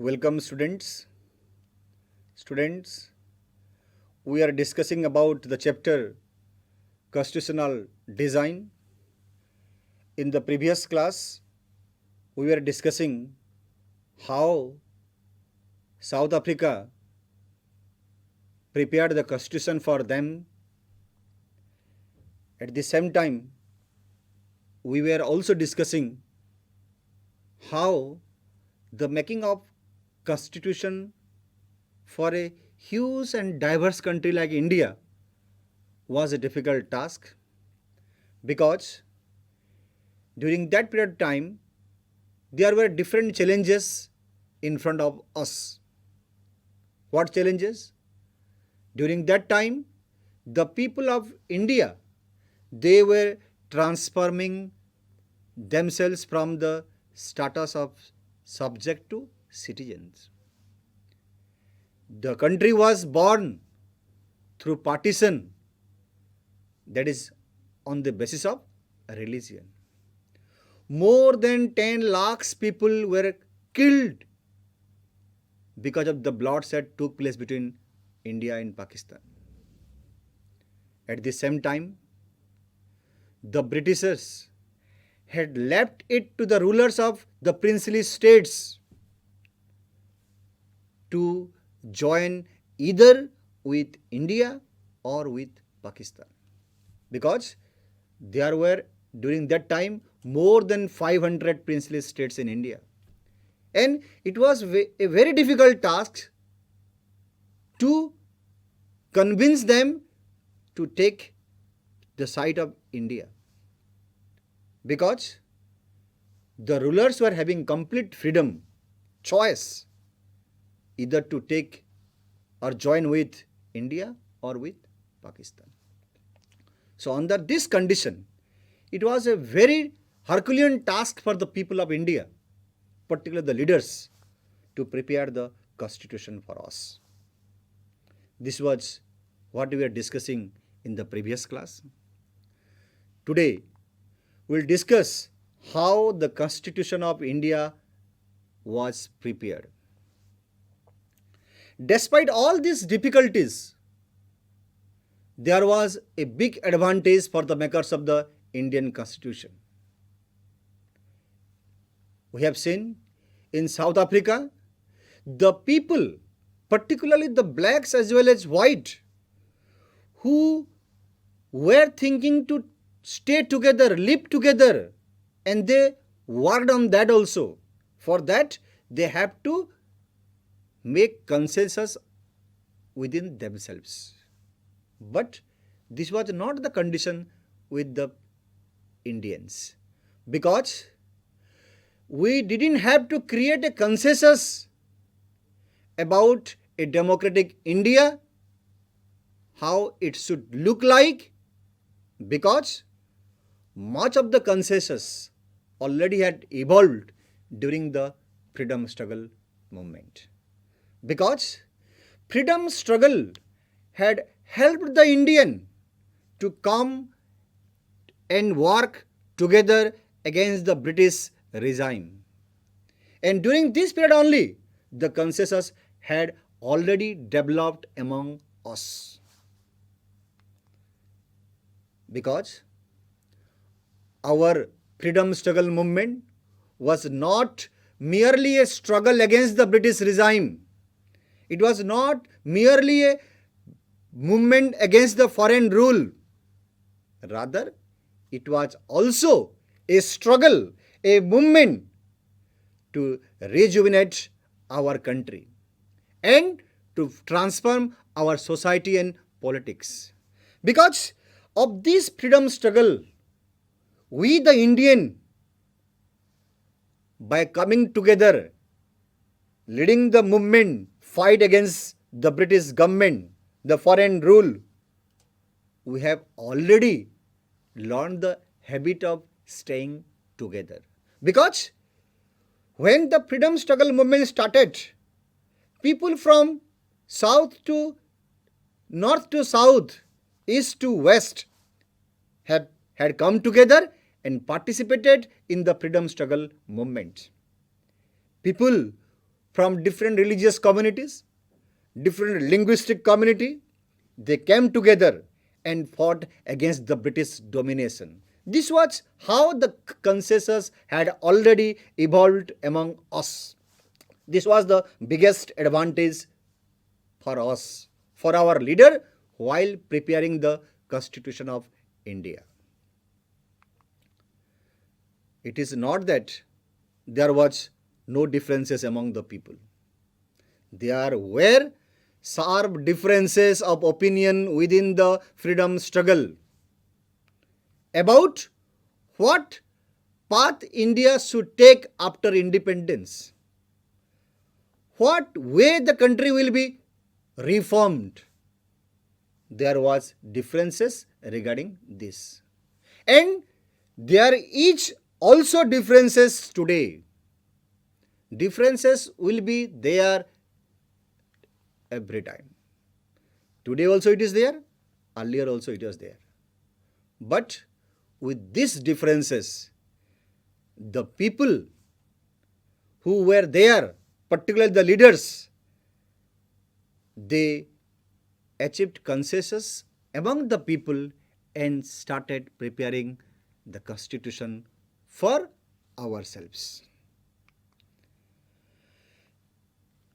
Welcome students. Students, we are discussing about the chapter Constitutional Design. In the previous class, we were discussing how South Africa prepared the constitution for them. At the same time, we were also discussing how the making of constitution for a huge and diverse country like India was a difficult task because during that period of time there were different challenges in front of us. What challenges? During that time the people of India, they were transforming themselves from the status of subject to citizens. The country was born through partition, that is on the basis of religion. More than 10 lakhs people were killed because of the bloodshed took place between India and Pakistan. At the same time, the Britishers had left it to the rulers of the princely states to join either with India or with Pakistan, because there were during that time more than 500 princely states in India, and it was a very difficult task to convince them to take the side of India, because the rulers were having complete freedom, choice, either to take or join with India or with Pakistan. So under this condition, it was a very Herculean task for the people of India, particularly the leaders, to prepare the constitution for us. This was what we were discussing in the previous class. Today, we'll discuss how the Constitution of India was prepared. Despite all these difficulties, there was a big advantage for the makers of the Indian Constitution. We have seen in South Africa, the people, particularly the blacks as well as white, who were thinking to stay together, live together, and they worked on that also. For that, they have to make consensus within themselves. But this was not the condition with the Indians, because we didn't have to create a consensus about a democratic India, how it should look like, because much of the consensus already had evolved during the freedom struggle movement. Because freedom struggle had helped the Indian to come and work together against the British regime. And during this period only, the consensus had already developed among us. Because our freedom struggle movement was not merely a struggle against the British regime. It was not merely a movement against the foreign rule. Rather, it was also a struggle, a movement to rejuvenate our country and to transform our society and politics. Because of this freedom struggle, we the Indian, by coming together, leading the movement, fight against the British government, the foreign rule, we have already learned the habit of staying together. Because when the freedom struggle movement started, people from south to north to south, east to west had come together and participated in the freedom struggle movement. People from different religious communities, different linguistic community, they came together and fought against the British domination. This was how the consensus had already evolved among us. This was the biggest advantage for us, for our leader, while preparing the Constitution of India. It is not that there was no differences among the people. There were sharp differences of opinion within the freedom struggle about what path India should take after independence, what way the country will be reformed. There was differences regarding this, and there is also differences today. Differences will be there every time. Today also it is there, earlier also it was there. But with these differences, the people who were there, particularly the leaders, they achieved consensus among the people and started preparing the Constitution for ourselves.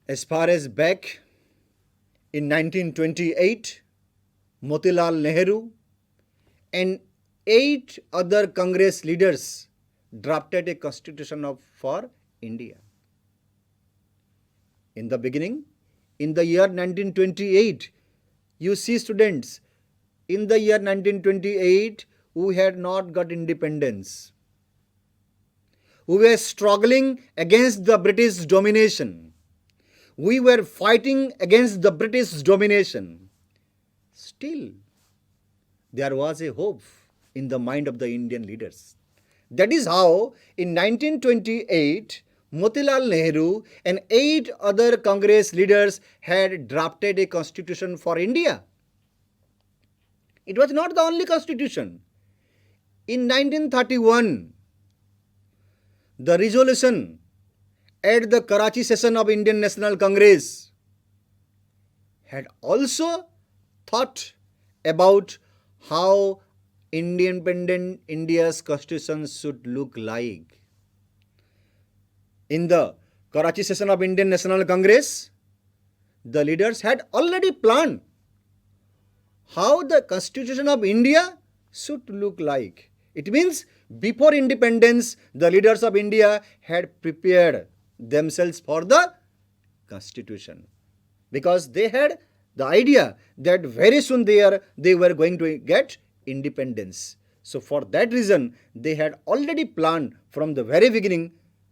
As far as back in 1928, Motilal Nehru and 8 other Congress leaders drafted a constitution for India. In the beginning, in the year 1928, you see students, in the year 1928, we had not got independence. We were struggling against the British domination. We were fighting against the British domination. Still, there was a hope in the mind of the Indian leaders. That is how, in 1928, Motilal Nehru and 8 other Congress leaders had drafted a constitution for India. It was not the only constitution. In 1931, the resolution at the Karachi session of Indian National Congress had also thought about how independent India's constitution should look like. In the Karachi session of Indian National Congress, the leaders had already planned how the Constitution of India should look like. It means before independence, the leaders of India had prepared themselves for the Constitution, because they had the idea that very soon they were going to get independence. So for that reason, they had already planned from the very beginning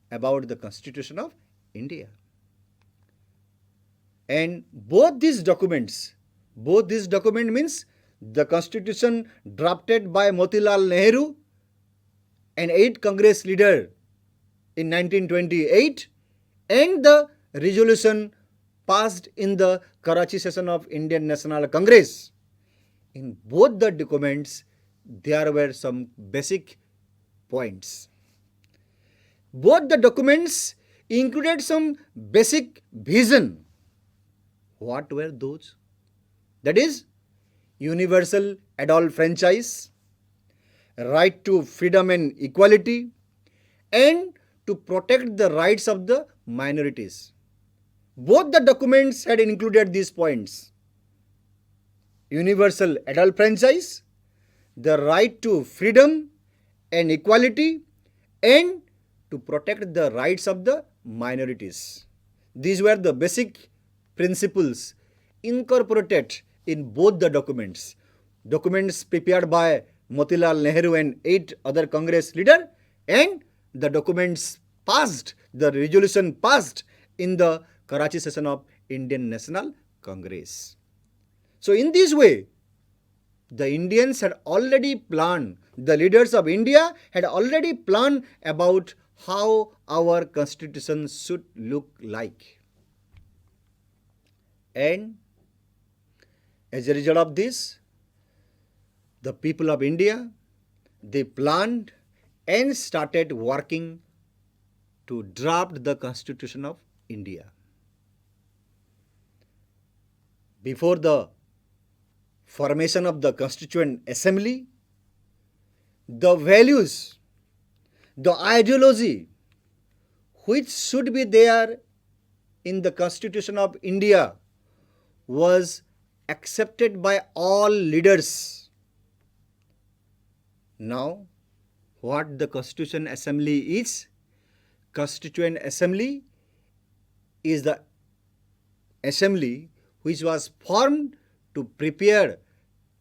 about the Constitution of India. And both these documents means the Constitution drafted by Motilal Nehru and 8 Congress leaders in 1928 and the resolution passed in the Karachi session of Indian National Congress. In both the documents, there were some basic points. Both the documents included some basic vision. What were those? That is, universal adult franchise, right to freedom and equality, and to protect the rights of the minorities. Both the documents had included these points: universal adult franchise, the right to freedom and equality, and to protect the rights of the minorities. These were the basic principles incorporated in both the documents. Documents prepared by Motilal Nehru and 8 other Congress leaders, and the documents passed, the resolution passed in the Karachi session of Indian National Congress. So in this way, the Indians had already planned, the leaders of India had already planned about how our constitution should look like. And as a result of this, the people of India, they planned and started working to draft the Constitution of India. before the formation of the Constituent Assembly, the values, the ideology which should be there in the Constitution of India was accepted by all leaders. Now, what the Constituent Assembly is? Constituent Assembly is the assembly which was formed to prepare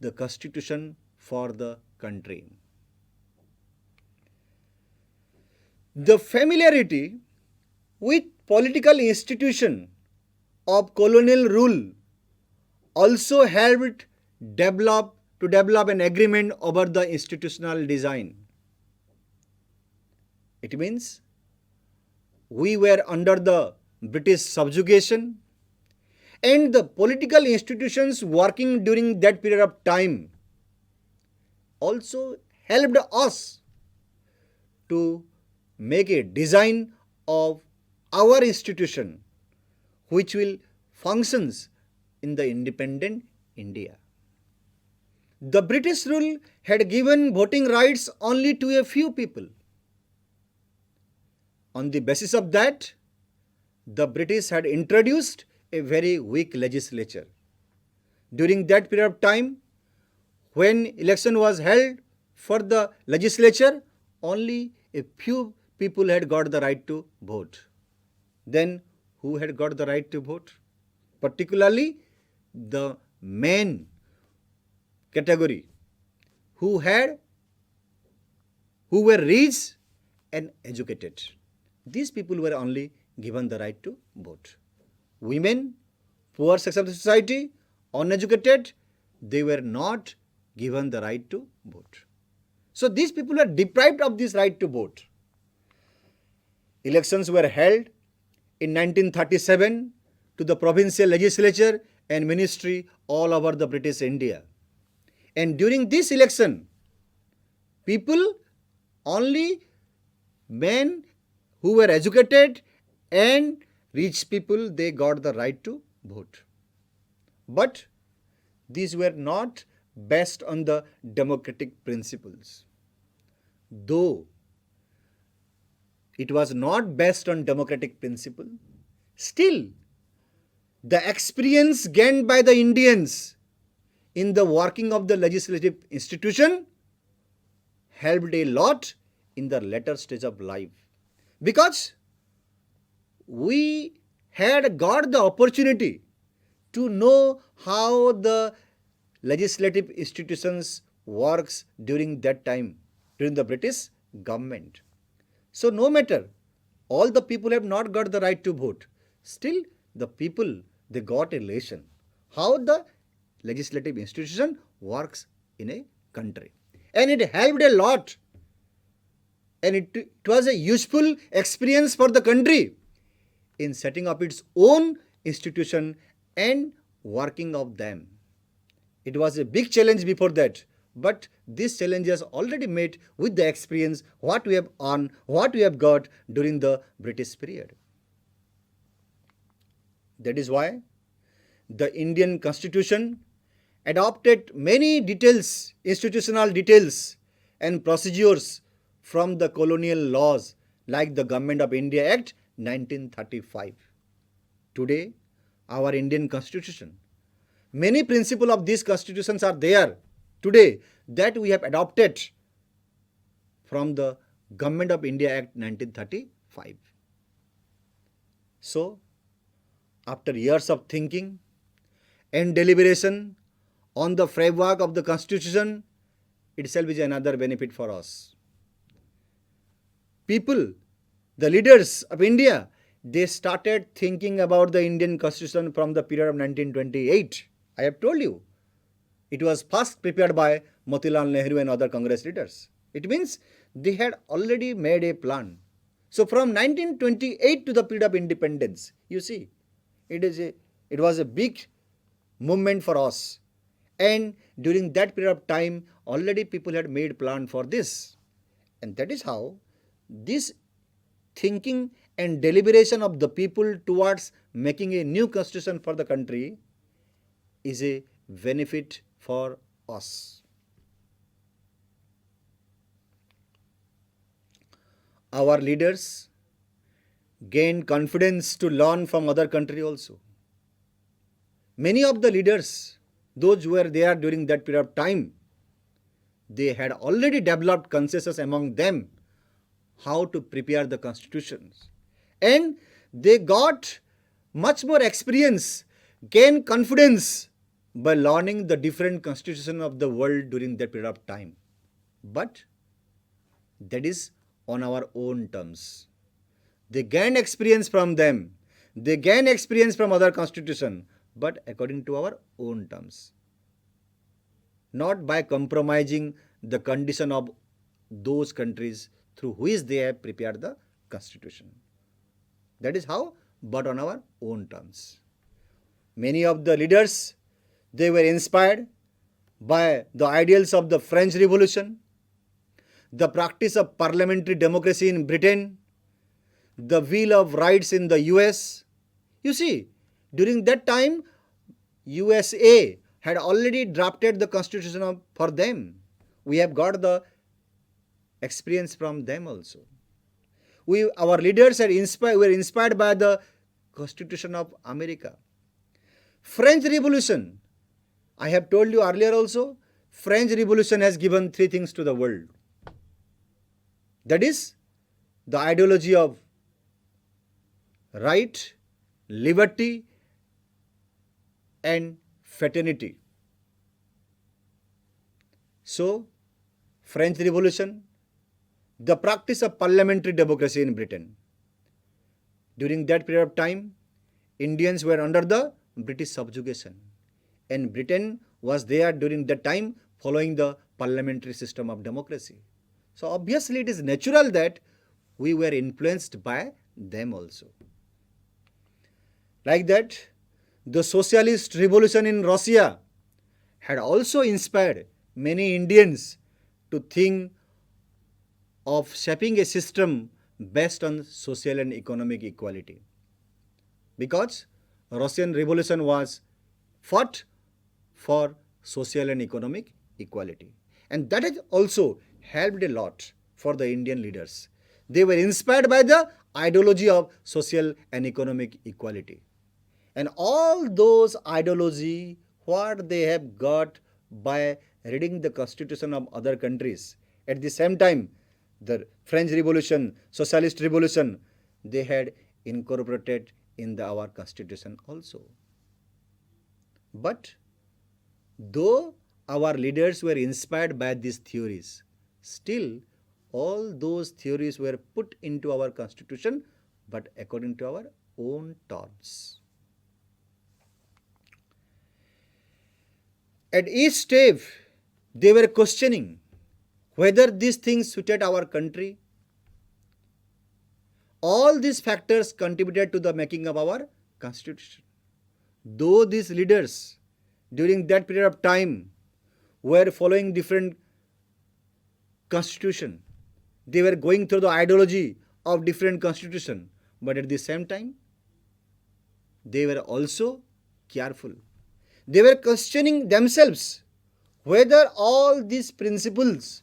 the constitution for the country. The familiarity with political institution of colonial rule also helped develop an agreement over the institutional design. It means we were under the British subjugation, and the political institutions working during that period of time also helped us to make a design of our institution which will functions in the independent India. The British rule had given voting rights only to a few people. On the basis of that, the British had introduced a very weak legislature. During that period of time, when election was held for the legislature, only a few people had got the right to vote. Then who had got the right to vote? Particularly the men category who were rich and educated. These people were only given the right to vote. Women, poor section of the society, uneducated, they were not given the right to vote. So these people were deprived of this right to vote. Elections were held in 1937 to the provincial legislature and ministry all over the British India. And during this election, people, only men who were educated and rich people, they got the right to vote. But these were not based on the democratic principles. Though it was not based on democratic principle, still the experience gained by the Indians in the working of the legislative institution helped a lot in the later stage of life, because we had got the opportunity to know how the legislative institutions works during that time, during the British government. So no matter, all the people have not got the right to vote, still the people, they got a lesson how the legislative institution works in a country. And it helped a lot. And it was a useful experience for the country in setting up its own institution and working of them. It was a big challenge before that, but this challenge is already met with the experience, what we have earned, what we have got during the British period. That is why the Indian Constitution adopted many details, institutional details and procedures from the colonial laws like the Government of India Act 1935. Today, our Indian Constitution, many principles of these constitutions are there today that we have adopted from the Government of India Act 1935. So, after years of thinking and deliberation on the framework of the Constitution itself is another benefit for us. People, the leaders of India, they started thinking about the Indian Constitution from the period of 1928. I have told you, it was first prepared by Motilal Nehru and other Congress leaders. It means they had already made a plan. So from 1928 to the period of independence, you see, it was a big movement for us. And during that period of time, already people had made plan for this. And that is how this thinking and deliberation of the people towards making a new constitution for the country is a benefit for us. Our leaders gain confidence to learn from other country also. Many of the leaders, those who were there during that period of time, they had already developed consensus among them how to prepare the constitutions. And they got much more experience, gain confidence by learning the different constitution of the world during that period of time. But that is on our own terms. They gain experience from them. They gain experience from other constitution, but according to our own terms. Not by compromising the condition of those countries through which they have prepared the constitution. That is how, but on our own terms. Many of the leaders, they were inspired by the ideals of the French Revolution, the practice of parliamentary democracy in Britain, the Bill of Rights in the US. You see, during that time, USA had already drafted the constitution for them. We have got the experience from them also. Our leaders were inspired by the Constitution of America. French Revolution, I have told you earlier also, French Revolution has given three things to the world. That is the ideology of right, liberty, and fraternity. So, French Revolution, the practice of parliamentary democracy in Britain. During that period of time, Indians were under the British subjugation, and Britain was there during that time following the parliamentary system of democracy. So obviously it is natural that we were influenced by them also. Like that, the socialist revolution in Russia had also inspired many Indians to think of shaping a system based on social and economic equality. Because Russian Revolution was fought for social and economic equality. And that has also helped a lot for the Indian leaders. They were inspired by the ideology of social and economic equality. And all those ideology, what they have got by reading the constitution of other countries. At the same time, the French Revolution, Socialist Revolution, they had incorporated in our constitution also. But though our leaders were inspired by these theories, still all those theories were put into our constitution, but according to our own thoughts. At each step, they were questioning whether these things suited our country. All these factors contributed to the making of our constitution. Though these leaders during that period of time were following different constitution, they were going through the ideology of different constitution, but at the same time, they were also careful. They were questioning themselves whether all these principles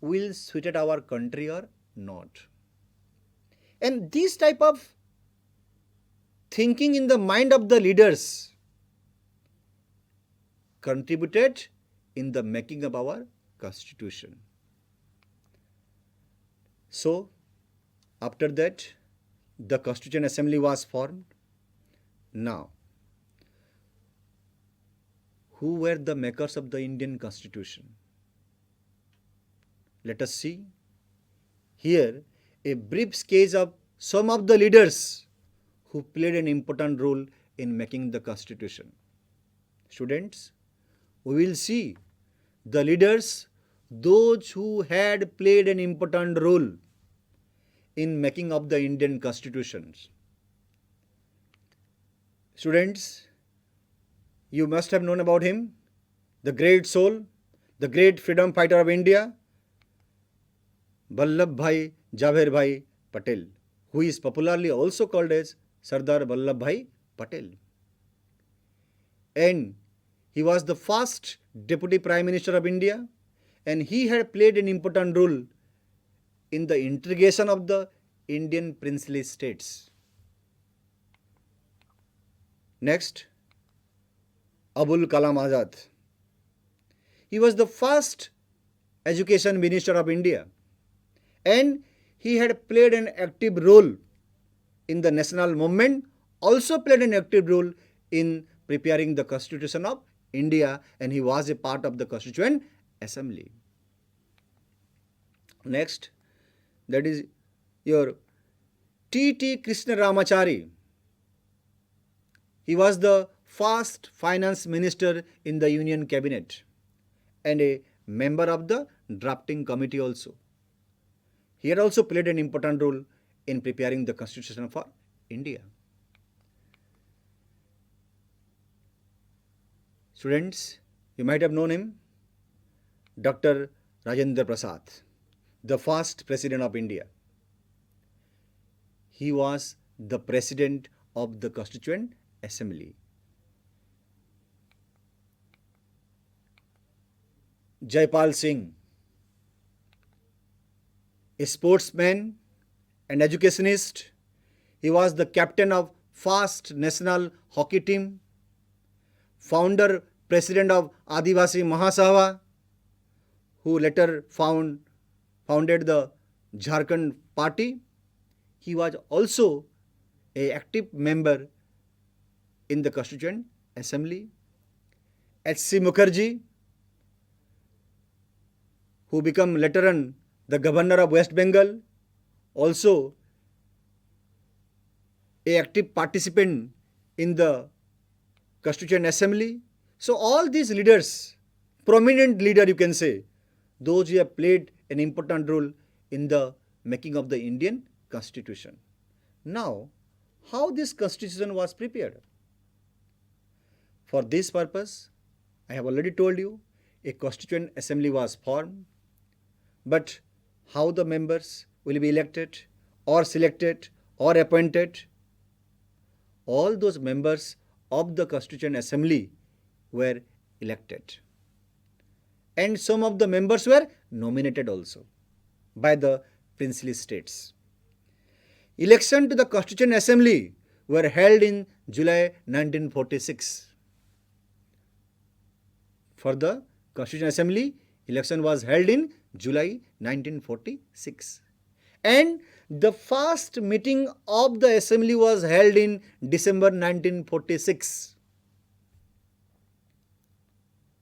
will suit our country or not. And this type of thinking in the mind of the leaders contributed in the making of our constitution. So, after that, the Constituent Assembly was formed. Now, who were the makers of the Indian Constitution? Let us see here a brief sketch of some of the leaders who played an important role in making the Constitution. Students, we will see the leaders, those who had played an important role in making of the Indian Constitutions. Students, you must have known about him, the great soul, the great freedom fighter of India, Vallabhbhai Jhabher Patel, who is popularly also called as Sardar Vallabhbhai Patel. and he was the first Deputy Prime Minister of India, and he had played an important role in the integration of the Indian princely states. Next, Abul Kalam Azad. He was the first Education Minister of India, and he had played an active role in the national movement, also played an active role in preparing the Constitution of India, and he was a part of the Constituent Assembly. Next, that is your T.T. Krishna Ramachari. He was the first finance minister in the Union Cabinet and a member of the drafting committee also. He had also played an important role in preparing the Constitution for India. Students, you might have known him, Dr. Rajendra Prasad, the first President of India. He was the President of the Constituent Assembly. Jaipal Singh, a sportsman and educationist. He was the captain of first national hockey team, founder president of Adivasi Mahasabha, who later founded the Jharkhand party. He was also an active member in the Constituent Assembly. H.C. Mukherjee, who became later on the governor of West Bengal, also an active participant in the Constituent Assembly. So all these leaders, prominent leader you can say, those who have played an important role in the making of the Indian Constitution. Now, how this Constitution was prepared? For this purpose, I have already told you, a Constituent Assembly was formed, but how the members will be elected or selected or appointed? All those members of the Constituent Assembly were elected, and some of the members were nominated also by the princely states. Election to the Constituent Assembly were held in July 1946. For the Constituent Assembly, election was held in July 1946. And the first meeting of the Assembly was held in December 1946.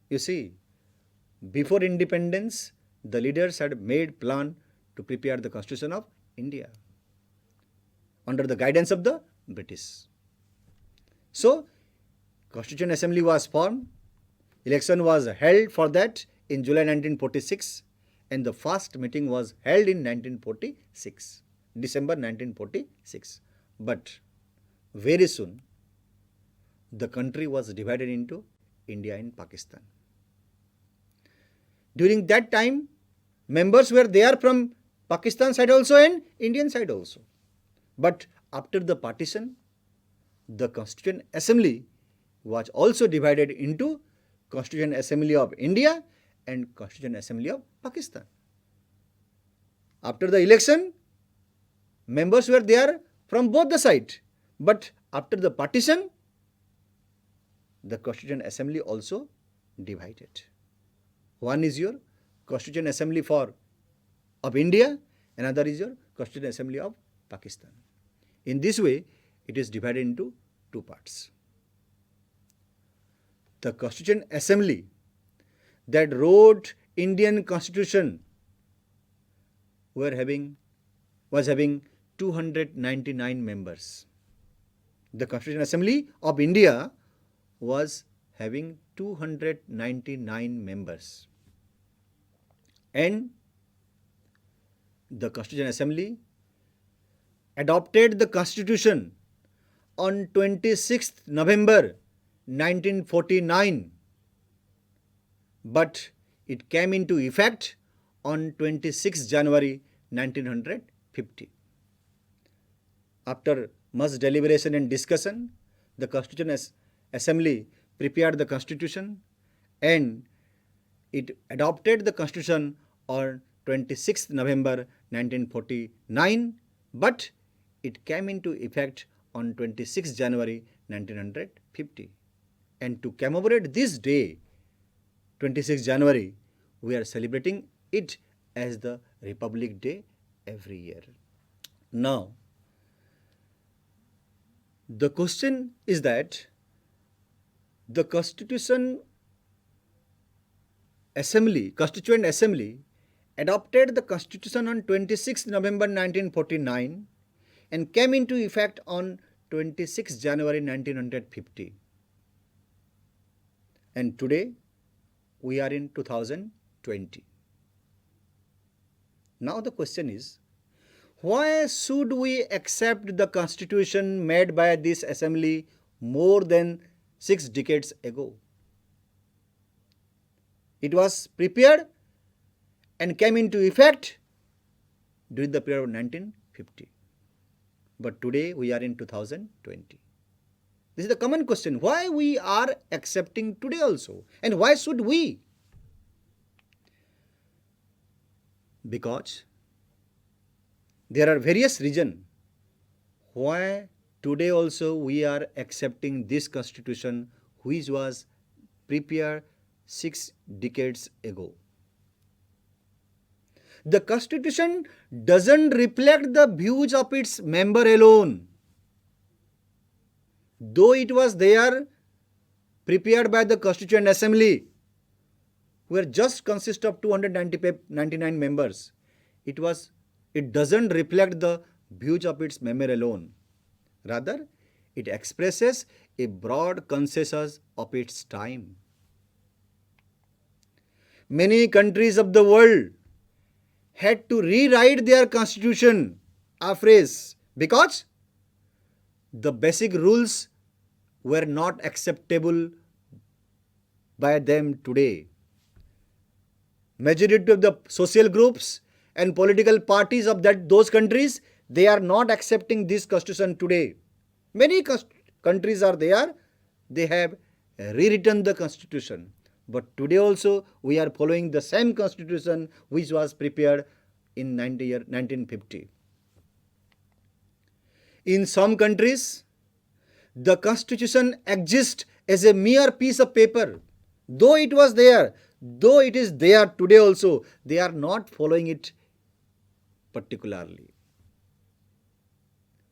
You see, before independence, the leaders had made plan to prepare the Constitution of India under the guidance of the British. So, Constituent Assembly was formed, election was held for that in July 1946, and the first meeting was held in 1946, December 1946. But very soon, the country was divided into India and Pakistan. During that time, members were there from Pakistan side also and Indian side also. But after the partition, the Constituent Assembly was also divided into Constituent Assembly of India and Constituent Assembly of Pakistan. After the election, members were there from both the sides. But after the partition, the Constituent Assembly also divided. One is your Constituent Assembly of India, another is your Constituent Assembly of Pakistan. In this way, it is divided into two parts. The Constituent Assembly that wrote Indian Constitution was having 299 members. The Constituent Assembly of India was having 299 members. And the Constituent Assembly adopted the Constitution on 26th November 1949, but it came into effect on 26th January 1950. After much deliberation and discussion, the Constituent Assembly prepared the constitution and it adopted the constitution on 26th November 1949, but it came into effect on 26th January 1950. And to commemorate this day, 26th January, we are celebrating it as the Republic Day every year. Now, the question is that the Constituent Assembly adopted the Constitution on 26 November 1949 and came into effect on 26 January 1950. And today we are in 2020. Now the question is, why should we accept the constitution made by this assembly more than 6 decades ago? It was prepared and came into effect during the period of 1950. But today we are in 2020. This is the common question. Why we are accepting today also? And why should we? Because there are various reasons why today also we are accepting this constitution which was prepared 6 decades ago. The constitution doesn't reflect the views of its member alone. Though it was there prepared by the Constituent Assembly, where just consists of 299 members, it doesn't reflect the views of its member alone. Rather, it expresses a broad consensus of its time. Many countries of the world had to rewrite their constitution afresh because the basic rules were not acceptable by them today. Majority of the social groups and political parties of those countries, they are not accepting this constitution today. Many countries are there, they have rewritten the constitution. But today also we are following the same constitution which was prepared in 1950. In some countries, the constitution exists as a mere piece of paper. Though it was there, though it is there today also, they are not following it particularly.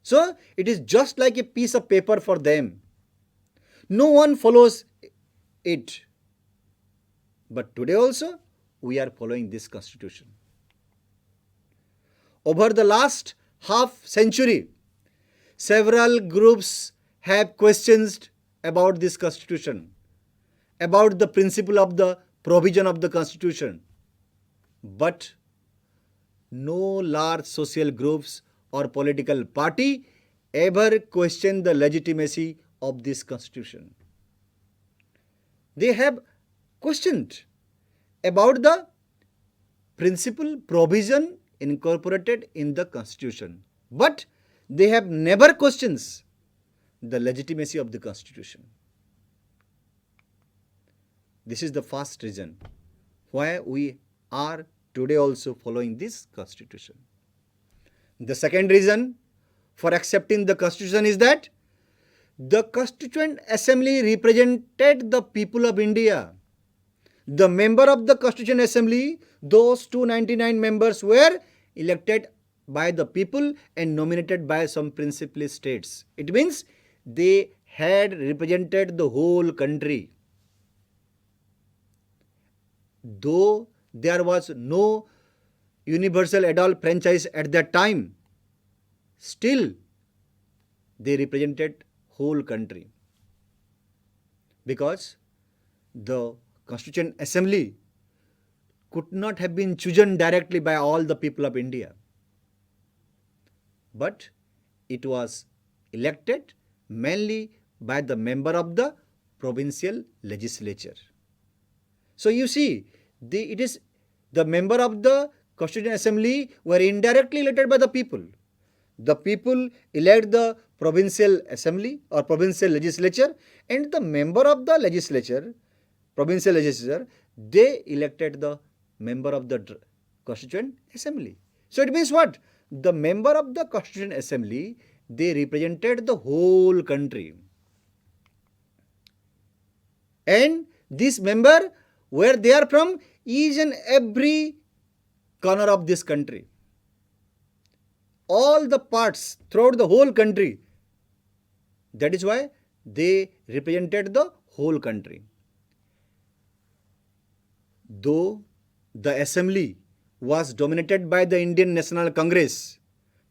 So, it is just like a piece of paper for them. No one follows it. But today also, we are following this constitution. Over the last half century, several groups have questioned about this constitution, about the principle of the provision of the constitution. But no large social groups or political party ever questioned the legitimacy of this constitution. They have questioned about the principle provision incorporated in the constitution, but they have never questioned the legitimacy of the constitution. This is the first reason why we are today also following this constitution. The second reason for accepting the constitution is that the Constituent Assembly represented the people of India. The member of the Constituent Assembly, those 299 members were elected by the people and nominated by some principal states. It means they had represented the whole country. Though there was no universal adult franchise at that time, still they represented whole country, because the Constituent Assembly could not have been chosen directly by all the people of India, but it was elected mainly by the member of the provincial legislature. So you see, it is the member of the Constituent Assembly were indirectly elected by the people. The people elect the provincial assembly or provincial legislature, and the member of the legislature, provincial legislature, they elected the member of the constituent assembly. So it means what? The member of the constituent assembly, they represented the whole country. And this member, where they are from, each and every corner of this country, all the parts throughout the whole country. That is why they represented the whole country. Though the assembly was dominated by the Indian National Congress,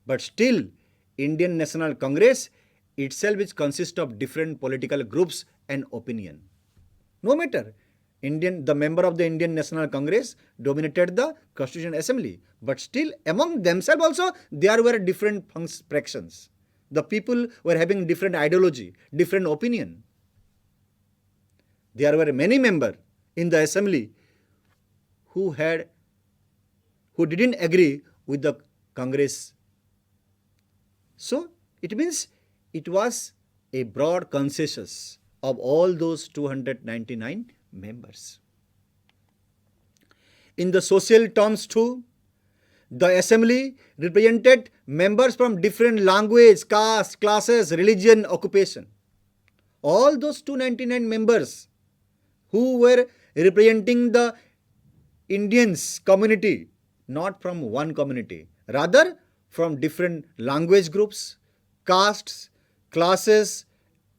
but still Indian National Congress itself is consists of different political groups and opinion. No matter, the member of the Indian National Congress dominated the Constitutional Assembly, but still among themselves also there were different fractions. The people were having different ideology, different opinion. There were many members in the assembly who didn't agree with the Congress. So it means it was a broad consensus of all those 299 members. In the social terms too, the assembly represented members from different language, caste, classes, religion, occupation. All those 299 members who were representing the Indians community, not from one community, rather from different language groups, castes, classes,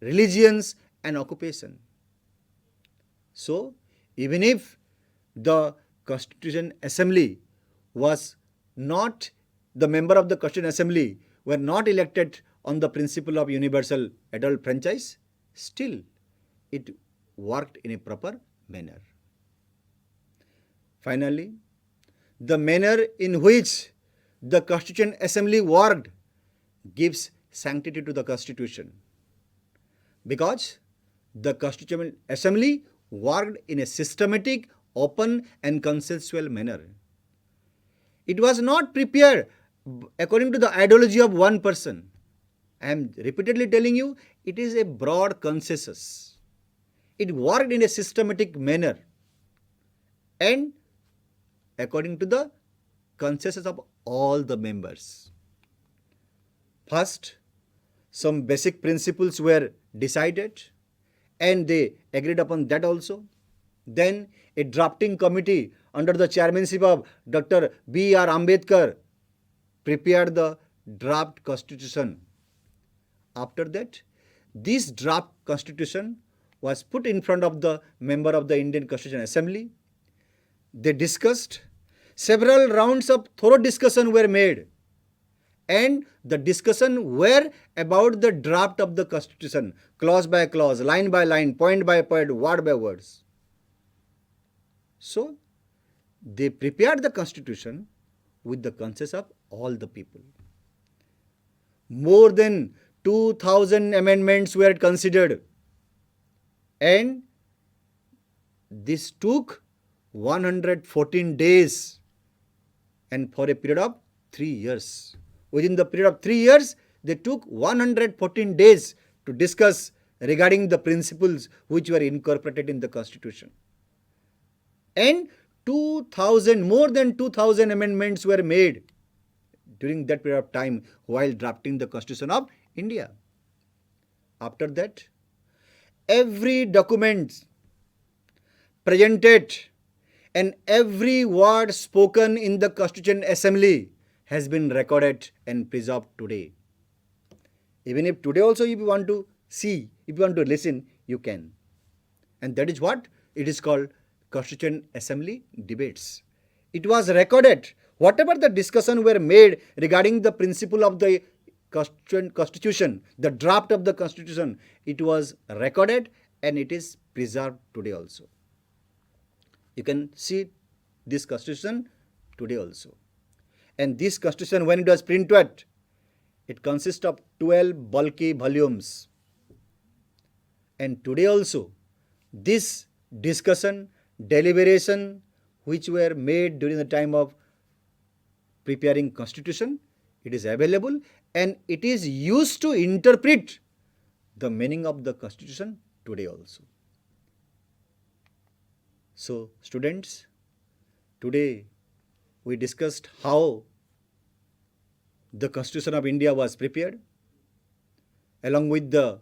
religions and occupation. So, even if the Constitution Assembly was not, the member of the Constitution Assembly were not elected on the principle of universal adult franchise, still it worked in a proper manner. Finally, the manner in which the Constituent Assembly worked gives sanctity to the Constitution, because the Constituent Assembly worked in a systematic, open and consensual manner. It was not prepared according to the ideology of one person. I am repeatedly telling you, it is a broad consensus. It worked in a systematic manner and according to the consensus of all the members. First, some basic principles were decided and they agreed upon that also. Then a drafting committee under the chairmanship of Dr. B.R. Ambedkar prepared the draft constitution. After that, this draft constitution was put in front of the member of the Indian Constitutional Assembly. They discussed. Several rounds of thorough discussion were made, and the discussion were about the draft of the constitution, clause by clause, line by line, point by point, word by words. So, they prepared the constitution with the consent of all the people. More than 2,000 amendments were considered, and this took 114 days and for a period of 3 years. Within the period of 3 years, they took 114 days to discuss regarding the principles which were incorporated in the constitution. And more than 2,000 amendments were made during that period of time while drafting the Constitution of India. After that, every document presented and every word spoken in the Constituent Assembly has been recorded and preserved today. Even if today also if you want to see, if you want to listen, you can. And that is what it is called Constituent Assembly debates. It was recorded. Whatever the discussion were made regarding the principle of the Constitution, the draft of the Constitution, it was recorded and it is preserved today also. You can see this Constitution today also. And this Constitution, when it was printed, it consists of 12 bulky volumes. And today also, this discussion, deliberation, which were made during the time of preparing Constitution, it is available and it is used to interpret the meaning of the Constitution today also. So, students, today we discussed how the Constitution of India was prepared, along with the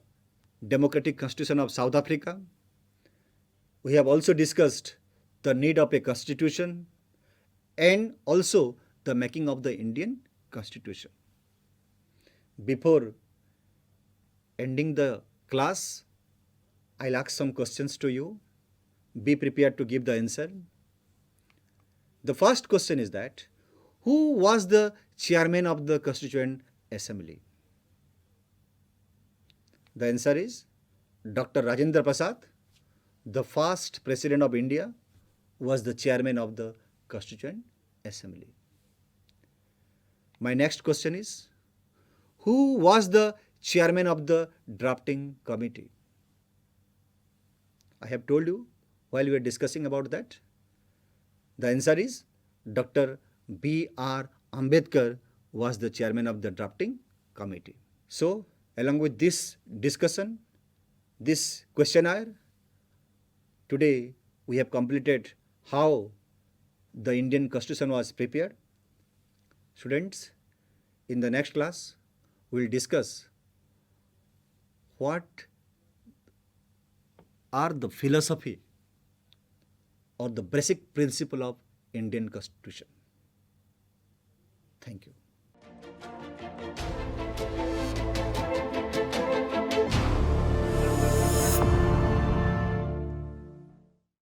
Democratic Constitution of South Africa. We have also discussed the need of a constitution and also the making of the Indian Constitution. Before ending the class, I'll ask some questions to you. Be prepared to give the answer. The first question is that, who was the chairman of the Constituent Assembly? The answer is Dr. Rajendra Prasad, the first president of India, was the chairman of the Constituent Assembly. My next question is, who was the chairman of the drafting committee? I have told you while we were discussing about that. The answer is Dr. B.R. Ambedkar was the chairman of the drafting committee. So, along with this discussion, this questionnaire, today we have completed how the Indian Constitution was prepared. Students, in the next class, we will discuss what are the philosophy or the basic principle of Indian Constitution. Thank you.